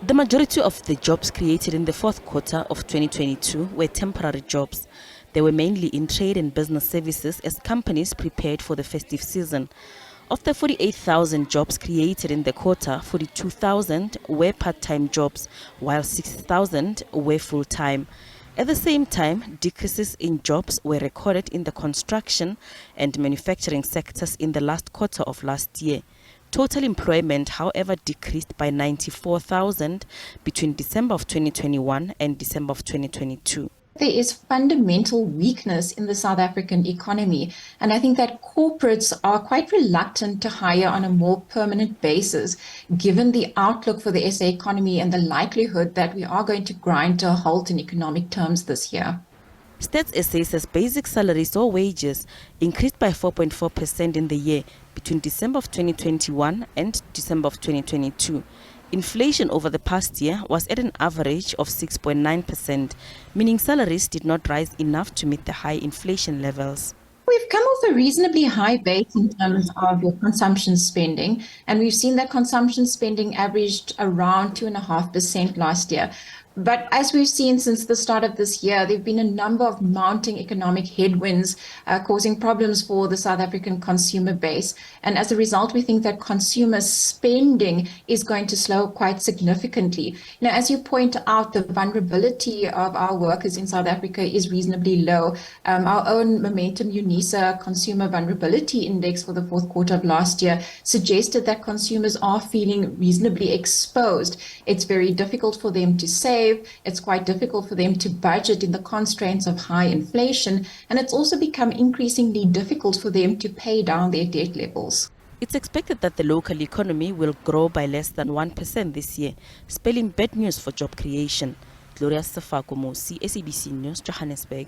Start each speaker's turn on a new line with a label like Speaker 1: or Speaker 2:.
Speaker 1: The majority of the jobs created in the fourth quarter of 2022 were temporary jobs. They were mainly in trade and business services as companies prepared for the festive season. Of the 48,000 jobs created in the quarter, 42,000 were part-time jobs, while 6,000 were full-time. At the same time, decreases in jobs were recorded in the construction and manufacturing sectors in the last quarter of last year. Total employment, however, decreased by 94,000 between December of 2021 and December of 2022.
Speaker 2: There is fundamental weakness in the South African economy, and I think that corporates are quite reluctant to hire on a more permanent basis, given the outlook for the SA economy and the likelihood that we are going to grind to a halt in economic terms this year.
Speaker 1: Stats SA says basic salaries or wages increased by 4.4% in the year between December of 2021 and December of 2022. Inflation over the past year was at an average of 6.9%, meaning salaries did not rise enough to meet the high inflation levels.
Speaker 2: We've come off a reasonably high base in terms of consumption spending, and we've seen that consumption spending averaged around 2.5% last year. But as we've seen since the start of this year, there have been a number of mounting economic headwinds causing problems for the South African consumer base. And as a result, we think that consumer spending is going to slow quite significantly. Now, as you point out, the vulnerability of our workers in South Africa is reasonably low. Our own Momentum UNISA Consumer Vulnerability Index for the fourth quarter of last year suggested that consumers are feeling reasonably exposed. It's very difficult for them to save. It's quite difficult for them to budget in the constraints of high inflation, and it's also become increasingly difficult for them to pay down their debt levels.
Speaker 1: It's expected that the local economy will grow by less than 1% this year, spelling bad news for job creation. Gloria Safako Mosi, SABC News, Johannesburg.